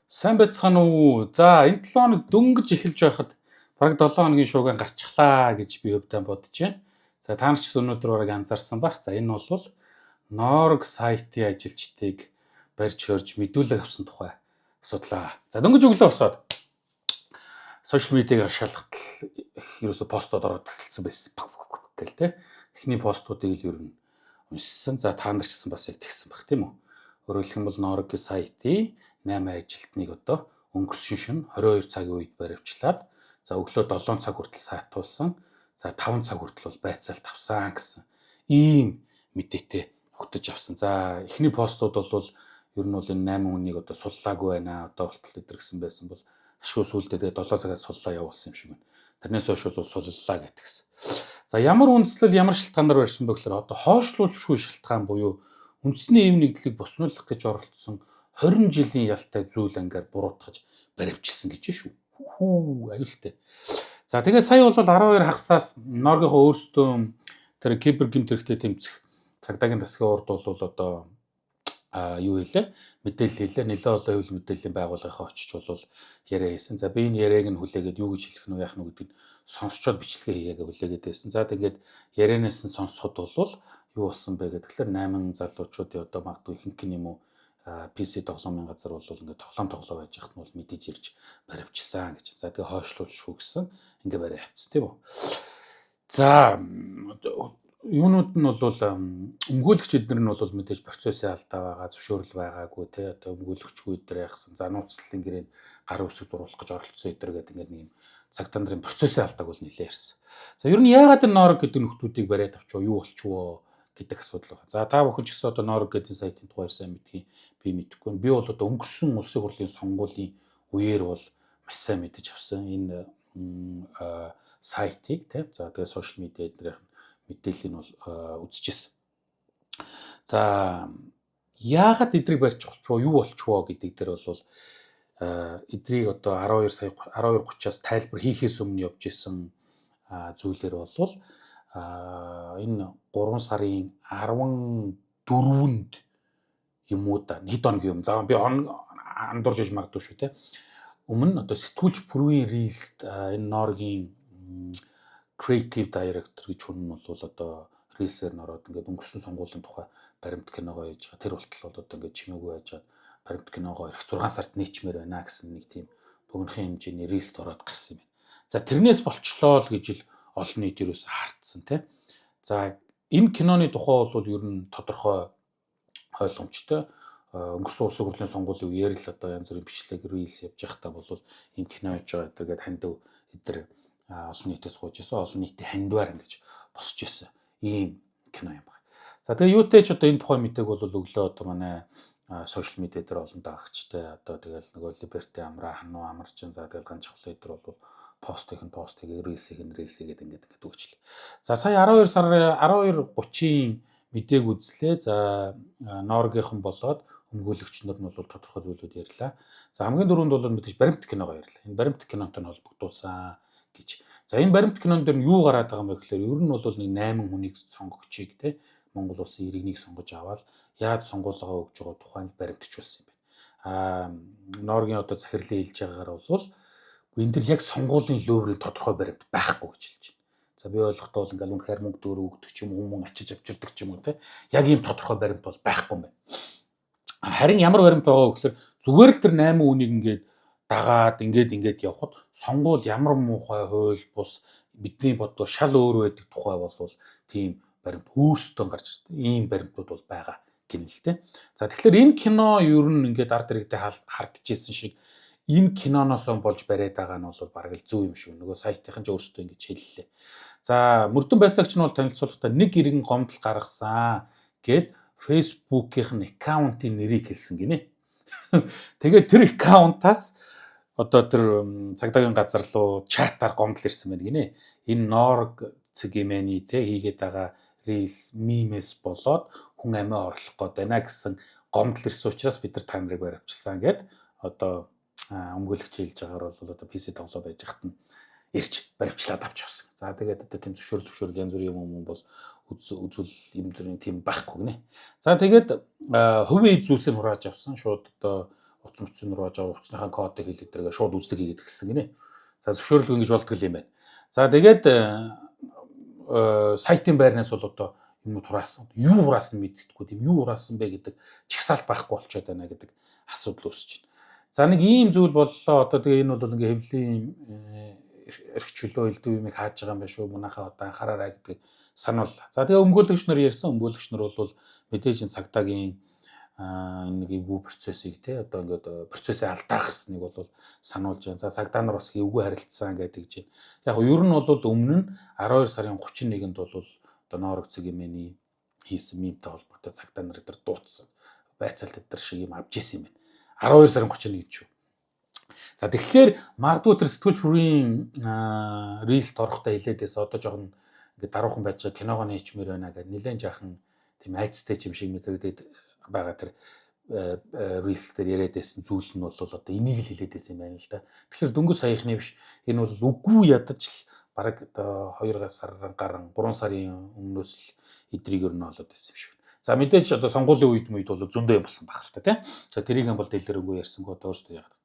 Сайн байцгаана уу? За энэ 7 хоног дөнгөж эхэлж байхад бараг 7 хоногийн шуугиан гарчихлаа гэж би өвдөн бодож байна. За та нар ч өнөөдөр бараг анзаарсан байх. За энэ бол Норг сайтын ажилчдыг барьж хөрж мэдүүлэг авсан тухай асуудлаа. За дөнгөж өглөө босоод сошиал медиаг шалгалтал ерөөсө постод ороод эхэлсэн байсан. Гэл те. Эхний постуудыг л ер нь уншсан. За та нар ч гэсэн бас яг тэгсэн баг тийм үү? Өөрөөр хэлэх юм бол Норг сайтын 8 ажилтныг одоо өнгөрсөн шөнө 22 цагийн үед баривчлаад за өглөө 7 цаг хүртэл сайтуулсан. За 5 цаг хүртэл бол байцаалт авсан гэсэн ийм мэдээтэй өгтөж авсан. За эхний постууд бол ер нь бол энэ 8 хүнийг одоо суллаагүй байна. Одоо болтол өдр гэсэн байсан бол ашгүй сүулдэ тэгээ 7 цагаас суллаа явуулсан юм шиг байна. Тэрнээс хойш бол суллаа гэтгсэн. За ямар үндслэл ямар шалтгаанаар барьсан бэ гэхээр одоо хойшлуулшгүй шалтгаан буюу үндэсний эв нэгдлийг боснуулах гэж оролцсон 20 жилийн ялтай зүйл ангаар буруутгаж баривчилсан гэж шүү. Хүү аюултай. За тэгээ сая бол 12 хагасаас Норгийнхоо өөрсдөө тэр кибер гэмт хэрэгтэй тэмцэх цагдаагийн засгийн урд бол одоо юу хэлээ мэдээлэл хэлээ нэлээд олон хэвлэл мэдээллийн байгууллагынхаа очиж бол яриа хийсэн. За би энэ яриаг нь хүлээгээд юу гэж хэлэх нь яах нь гэдгийг сонсчоод бичлэгээ хийгээгээ хүлээгээд байсан. За тэгээд ярианаас нь сонсоход бол юу болсон бэ гэхээр 8 залуучуудын одоо магадгүй ихэнх нь юм уу PC тоглоомын газар бол ингээд тоглоо байж хат нь бол мэдээж ирж баривчсан гэж. За тэгээ хойшлуулшгүй гэсэн ингээд барай авчихсан тийм үү. За юунууд нь бол өмгөөлөгч эднэр нь бол мэдээж процессын алдаа байгаа, зөвшөөрөл байгаагүй те одоо өмгөөлөгчгүй эднэр яхсан. За нууцлалын гэрээ гар үсэг зурулах гэж оролцсон эднэр гэдэг ингээд нэг юм цагтаа нарын процессын алдааг бол нэлээ ярьсан. За ер нь яагаад энэ Норг гэдэг нөхдүүдийг бариад авчваа юу болчихвоо гэдэг асуудал байна. За та бүхэн ч гэсэн одоо Норг гэдэг сайтын тухайар сайн мэдхий би мэдэхгүй. Би бол одоо өнгөрсөн улсын хурлын сонгуулийн үеэр бол маш сайн мэдэж авсан энэ сайтыг тийм. За тэгээ сошиал медиа эднэрийн мэдээллийг бол үзчихсэн. За яагаад эдрийг барьж болчихвоо юу болчихвоо гэдэг дээр бол эдрийг одоо 12:30-аас тайлбар хийхээс өмнө явж исэн зүйлэр бол энэ 3 сарын 14-нд юм уу да хэд хоногийн юм. За би андуурж иж магадгүй шүү те. Өмнө одоо сэтгүүлч Бүрвийн Рилст энэ Норгийн creative director гэж хүн нь бол одоо Рилсээр н ороод ингээд өнгөрсөн сонгуулийн тухай баримт киногоо хийж байгаа. Тэр болтол бол одоо ингээд чимээгүй байжгаад баримт киногоо ирэх 6 сард нийчмээр байна гэсэн нэг тийм богинохон хэмжээний Рилст ороод гарсан юм байна. За тэрнээс болчлоо л гэж л олон нийт ерөөс хартсан те. За энэ киноны тухай бол ер нь тодорхой ойлгомжтой өнгөрсөн улсын хурлын сонгуулийн үеэр л одоо янз бүрийн бичлэг Reels явж байхдаа бол ийм кино хийж байгаа гэдгээд хандив эдэр олон нийтээс гуйж исэн олон нийтийн хандваар ингэж босч исэн ийм кино юм байна. За тэгээ юутэй ч одоо энэ тухай мэдээг бол өглөө одоо манай сошиал медиа дээр олон дагагчтай одоо тэгэл нөгөө Liberty амраа хануу амарчин за тэгэл ганцхан эдэр бол пост хийгээд Reels хийгээд ингээд өгчлээ. За сая 12 сарын 12:30-ийн мэдээг үзлээ. За Норгийнхан болоод өмгөөлөгч нар нь бол тодорхой зүйлүүд ярьлаа. За хамгийн дөрөнд бол мэдээж баримт киногоо ярьлаа. Энэ баримт кинотой нь холбогдуулсан гэж. За энэ баримт кинон дээр нь юу гараад байгаа юм бэ гэхээр ер нь бол нэг 8 хүнийг сонгогчийг те Монгол улсын иргэнийг сонгож аваад яаж сонгуулгаа өгж байгаа тухайн баримтч болсон юм байна. Норгийн одоо захирлын хэлж байгаагаар бол энэ дэр яг сонгуулийн лөөврийн тодорхой баримт байхгүй гэж хэлж байна. За би ойлгохдоо бол ингээл үнэхээр мөнгө дөөрөө өгдөг ч юм уу хүмүүс ачиж авчирдаг ч юм уу те яг ийм тодорхой баримт бол байхгүй юм байна. Харин ямар баримт байгаа вэ гэхээр зүгээр л тэр 8 үнийг ингээд дагаад ингээд явхад сонгуул ямар муухай хууль бус бидний бодлоо шал өөр байдаг тухай бол тийм баримт өөрсдөө гарч ирсэн. Ийм баримтууд бол байгаа гэнэ л те. За тэгэхээр энэ кино ер нь ингээд ард иргэдэд хардчихсэн шиг энэ киноноос болж бариад байгаа нь бол бараг л зөв юм шүү. Нөгөө сайтынхан ч өөрсдөө ингэж хэллээ. За мөрдөн байцаагч нь бол танилцуулахдаа нэг иргэн гомдол гаргасан гэд Facebook-ийн аккаунтын нэрийг хэлсэн гинэ. Тэгээд тэр аккаунтаас одоо тэр цагдаагийн газар руу чатаар гомдол ирсэн байна гинэ. Энэ Норг цэгэмэний те хийгээд байгаа Reels мемэс болоод хүн амиа орлох гээд байна гэсэн гомдол ирсэн учраас бид нар та нарыг баривчилсан гэд одоо өмгөөлөгч хэлж байгаагаар бол одоо PC тоглоо байж хат нь ирж баривчлаад авч явсан. За тэгээд одоо тийм зөвшөөрөл янз бүрийн юм бол үзүүл юм дөрийн тийм байхгүй гинэ. За тэгээд хувийн эзүүсийг хурааж авсан шууд одоо утас руу жоо утасныхаа кодыг хэлээд тэргээ шууд үздэг хийгээд эхэлсэн гинэ. За зөвшөөрлөг ингэж болдгол юм байна. За тэгээд сайтын байрнаас бол одоо юм хураасан. Юу хураасан мэддэггүй тийм юу хураасан бэ гэдэг чагсаалт байхгүй болчиход байна гэдэг асуудал үүсэж байна. За нэг ийм зүйл боллоо. Одоо тэгээ энэ бол ингээ хэвлэлийн эрх чөлөө элдв юмыг хааж байгаа юм байна шүү. Мунахаа одоо анхаараарай гэдэг санууллаа. За тэгээ өмгөөлөгч нар ярьсан. Өмгөөлөгч нар бол мэдээж энэ цагдаагийн энэ нэг эвгүй процессыг те одоо ингээд процессыг алдаа гарсныг бол сануулж байна. За цагдаа нар бас эвгүй харилцсан гэдэг гэж байна. Яг нь ер нь бол өмнө нь 12 сарын 31-нд бол одоо Норог ЦГМ-ийн хийсэн мемтэй холбоотой цагдаа нар дээр дуудсан. Байцаалт дээр шиг юм авч исэн юм байна. 12 сарын 31-нд шүү. За тэгэхээр магадгүй тэр сэтгүүлч бүрийн рилст орохдоо хэлээдээс одоо жоохон ингээд даруухан байж байгаа киногоо нээчмээр байна гэдэг нэлээд жаахан тийм айцтай юм шиг мэдрэгдээд байгаа тэр рилс дээр яриадсэн зүйл нь бол одоо энийг л хэлээд байсан юм байна л да. Тэгэхээр дөнгөж саяхны биш энэ бол үгүй ядаж л бараг одоо 2 сарын гарan 3 сарын өмнөөс л эдрийг ер нь олоод байсан юм шиг. За мэдээж одоо сонгуулийн үед бол зөндөө юм болсон баг л та тийм. За тэрийг юм бол дэлгэрэнгүй ярьсангүй одоо өөрсдөө яагаад.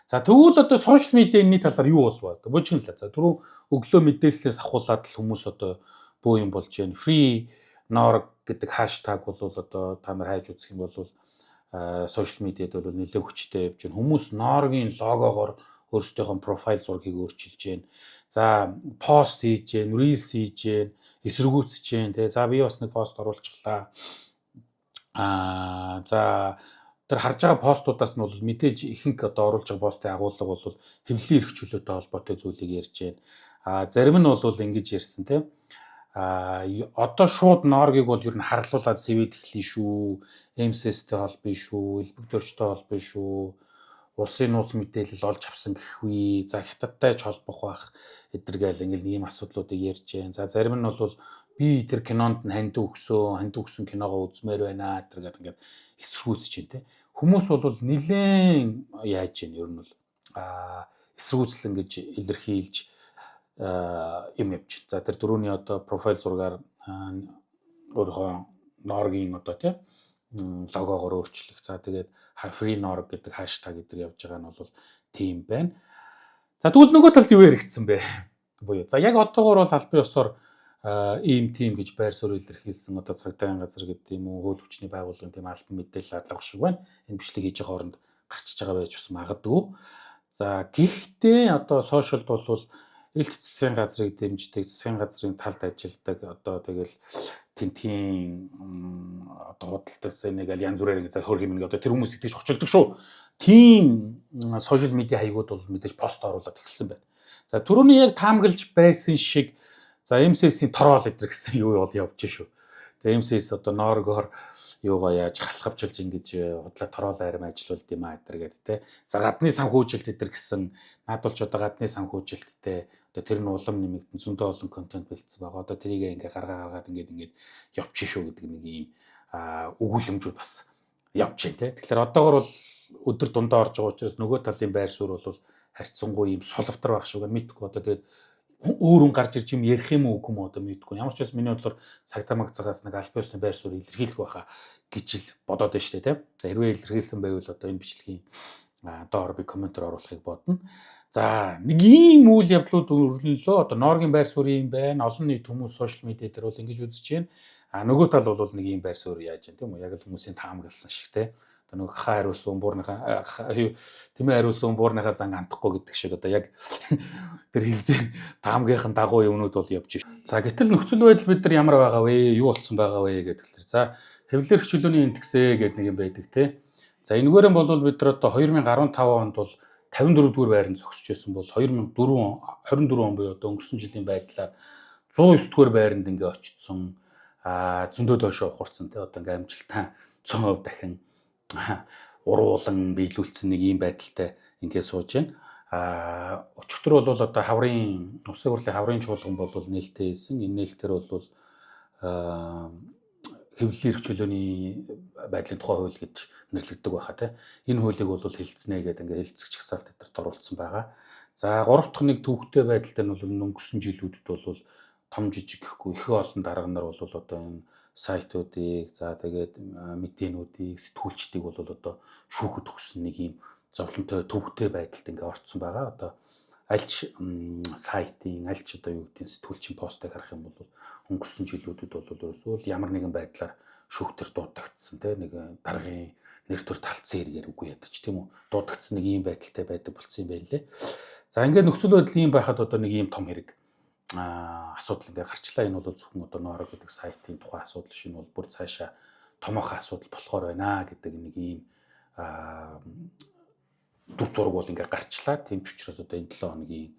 За тэгвэл одоо сошиал медианий талаар юу болов вэ? Бужигнлаа. За түрүү өглөө мэдээлснээс ахуулаад л хүмүүс одоо бөө юм болж байна. Free Norog гэдэг хаштаг бол одоо та нар хайж үзэх юм бол сошиал медиад бол нэлээд хүчтэй явж байна. Хүмүүс Norog-ийн логогоор өөрсдийнхөө профайл зургийг өөрчилж байна. За пост хийж байна, reels хийж байна, эсэргүүцэж байна. Тэгээ за би бас нэг пост оруулчихлаа. За тэр харж байгаа постуудаас нь бол мэдээж ихэнх одоо оруулж байгаа постын агуулга бол хэвлэлийн эрх чөлөөтэй холбоотой зүйлийг ярьж байна. Зарим нь бол ингэж ярьсан тийм. Одоо шууд Норгийг бол ер нь харлуулад сэвэд эхлэе шүү. МСС-тэй холбоё шүү, элбэгдөрчтэй холбоё шүү. Улсын нууц мэдээлэл олж авсан гэхвээ. За хятадтай ч холбох байх эдэргээл ингээл ийм асуудлуудыг ярьж байна. За зарим нь бол би тэр кинонд нь ханд өгсөн киногоо үзмээр байна тэргээд ингээд эсэргүүцэж байна те. Хүмүүс бол нилээн яаж яана ер нь бол эсэргүүцэл ингэж илэрхийлж юм явж байна. За тэр дөрөвний одоо профайл зургаар өөрийнхөө Норгийн одоо тийм логогоор өөрчлөх. За тэгээд Free Norog гэдэг хаштаг эдэр явж байгаа нь бол тийм байна. За тэгвэл нөгөө талд юу яригдсан бэ? Буюу за яг одоогоор бол албан ёсоор ийм тим гэж байр суурь илэрхийлсэн одоо цагдаагийн газар гэдэг юм уу хууль хүчний байгууллагын тийм албан мэдээлэл хадлах шиг байна. Энэ бичлэг хийж байгаа хооронд гарчиж байгаа байж бас магадгүй. За гэхдээ одоо сошиалд бол элч засгийн газрыг дэмждэг, засгийн газрын талд ажилладаг одоо тэгэл тентийн одоо худалдаас нэг аль янз бүрээр ингэ хөрх юм нэг одоо тэр хүмүүс итгэж хочилдог шүү. Тийм сошиал медиа хаягууд бол мэдээж пост оруулаад эхэлсэн байна. За түрүүний яг таамаглаж байсан шиг за МСС-ийн тороол эдэр гэсэн юу бол явж шүү. Тэгээ МСС одоо Норогоор юугаа яаж халахвчилж ингэж худлаа тороол арим ажиллуулд юм а эдэр гэдэг те. За гадны санхүүжилт эдэр гэсэн наад болж одоо гадны санхүүжилттэй одоо тэр нь улам нэмэгдэн зөндөө олон контент бэлдсэн байгаа. Одоо тэрийг ингээ гаргаад ингээд явчих шүү гэдэг нэг ийм өгүүлэмжүүд бас явж байна те. Тэгэхээр одоогор бол өдөр дундаа орж байгаа учраас нөгөө талын байр суурь бол харьцангуй ийм сулавтар байх шиг мэдгүй одоо тэгээд өөрөн гарч ирж юм ярих юм уу үгүй юм одоо мэдгүй. Ямар ч байсан миний бодлоор цагтаа магцаагаас нэг албан ёсны байр суурь илэрхийлэх байхаа гэж л бодоод байна шүү дээ тийм. За хэрвээ илэрхийлсэн байвал одоо энэ бичлэгийн доор би комментээр оруулахыг бодно. За нэг ийм үйл явдлууд өрлөлөө одоо Норгийн байр суурь юм байна. Олон нийт хүмүүс сошиал медиа дээр бол ингэж үзэж байна. Нөгөө тал бол нэг ийм байр суурь яаж юм тийм үү? Яг л хүмүүсийн таамагласан шиг тийм. Одоо нэг хаа хариулсан буурныхаа тэмээ хариулсан буурныхаа зан хандахгүй гэдэг шиг одоо яг тэр хэлсэн таамгийнхан дагуу юмнууд бол явж байна. За гэтэл нөхцөл байдал бид нар ямар байгаа вэ? Юу болцсон байгаа вэ гэдэг. За хэвлэлэрх чөлөөний индексээ гэдэг нэг юм байдаг тийм. За энэгээр нь бол бид нар одоо 2015 онд бол 54 дугаар байранд зогсож байсан бол 2024 он буюу одоо өнгөрсөн жилийн байдлаар 109 дугаар байранд ингээ очсон. Зөндөө доошоо ухарсан тий одоо ингээ амжилттай 100% дахин уруулан биелүүлсэн нэг ийм байдалтай ингээ сууж байна. Өчигдөр бол одоо хаврын Улсын хурлын хаврын чуулган бол нээлттэй хэлсэн. Энэ нээлтээр бол хэвлэлийн эрх чөлөөний байдлын тухай хууль гэж нэрлэгддэг байхаа тий. Энэ хуулийг бол хэлцнэ гэдэг ингээ хэлцэх чагсаалт эдэрт оруулсан байгаа. За 3 дахь нэг төвөгтэй байдалтай нь бол өнгөрсөн жилүүдэд бол том жижиг гэхгүй их олон дарга нар бол одоо энэ сайтуудыг за тэгээд мэдээнүүдийг сэтгүүлчдийг бол одоо шүүхэд өгсөн нэг юм зовлонтой төвөгтэй байдалд ингээ орцсон байгаа. Одоо альч сайтын альч одоо юу гэдгийг сэтгүүлчин постыг харах юм бол өнгөрсөн жилүүдэд бол ерөөсөө ямар нэгэн байдлаар шүүхтэр дуудагдсан нэг даргын нэр төр талцсан хэрэгээр үгүй ядаж тийм үү дуудагдсан нэг ийм байдалтай байдаг болсон юм байна лээ. За ингээд нөхцөл байдал ийм байхад одоо нэг ийм том хэрэг асуудал ингээ гарчлаа. Энэ бол зөвхөн одоо Nooro гэдэг сайтын тухайн асуудал шинэ бол бүр цаашаа томоохон асуудал болохоор байна гэдэг нэг ийм дүр зураг бол ингээ гарчлаа. Тийм ч учраас одоо энэ 7 хоногийн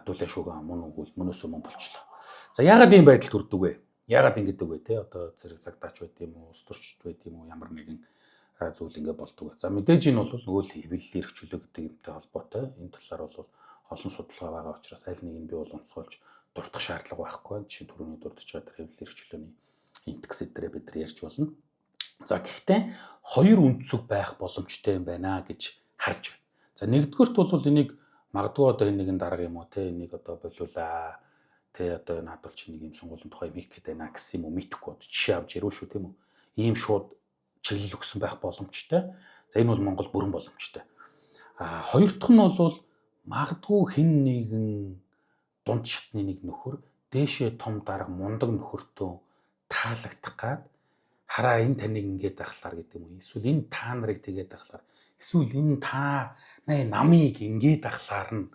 дулаан шүүгэн мөн үгүй мөнөөсөө мөн болчлоо. За яагаад ийм байдал төрдөг вэ? Яагаад ингэдэг вэ те? Одоо зэрэг цагдаач байд юм уу, улс төрчд байд юм уу, ямар нэгэн зүйл ингээ болдог. За мэдээж энэ бол нөгөө хэвлэл эрхчлөө гэдэг юмтай холбоотой. Энэ талаар бол олон судалгаа байгаа учраас аль нэг нь би бол онцгойлж дурдах шаардлага байхгүй. Жишээ нь түрүүний дурдж байгаа хэвлэл эрхчлөөний интекс дээр бид нар ярьж болно. За гэхдээ хоёр үндсүг байх боломжтой юм байна гэж харж байна. За нэгдүгээрт бол энийг магадгүй одоо энэ нэгэн дарга юм уу те энийг одоо болиулаа те одоо наад бол чи нэг юм сонгуулийн тухай мик гэдэг байна гэсэн юм уу мэдхгүй жишээ авч ярил шүү тийм үү. Ийм шууд чиглэл өгсөн байх боломжтой. За энэ бол Монгол бүрэн боломжтой. Хоёр дахь нь бол магадгүй хэн нэгэн дунд шатны нэг нөхөр дээшээ том дарга мундаг нөхөртөө таалагдах гад хараа энэ таныг ингээд ахлаар гэдэг юм уу. Эсвэл энэ та нарыг тэгээд ахлаар эсвэл энэ та намыг ингээд ахлаар нь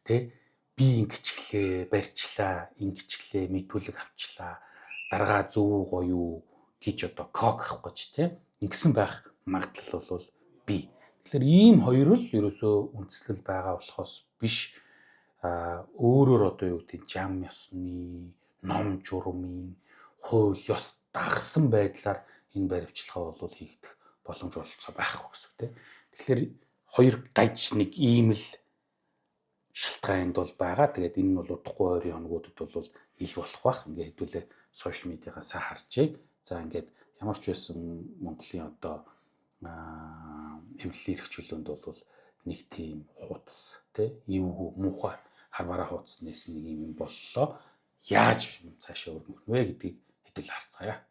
тэ би ингэчглээ барьчлаа ингэчглээ мэдүүлэг авчлаа даргаа зөв гоё гэж одоо кок авах гэж тэ ингэсэн байх магадлал бол бий. Тэгэхээр ийм хоёр л ерөөсөө үндслэл байгаа болохоос биш өөрөөр одоо юу гэдэг зам ёсны ном журмын хууль ёс дагсан байдлаар энэ баримтчилгаа бол хийгдэх боломж олцоо байхгүй гэсэн үг тийм. Тэгэхээр хоёр гаж нэг ийм л шалтгаанд бол байгаа. Тэгээд энэ нь бол удахгүй ойрын хоногудад бол ил болох бах. Ингээ хэдүүлээ сошиал медиагаас харжээ. За ингээд ямар ч байсан Монголын одоо хэвлэлийн эрхчлөөнд бол нэг тийм хуудас тийм эвгүй муухай харвараа хуудас нээсэн нэг юм боллоо. Яаж цаашаа өрнөх вэ гэдгийг хэдүүл харцгаая.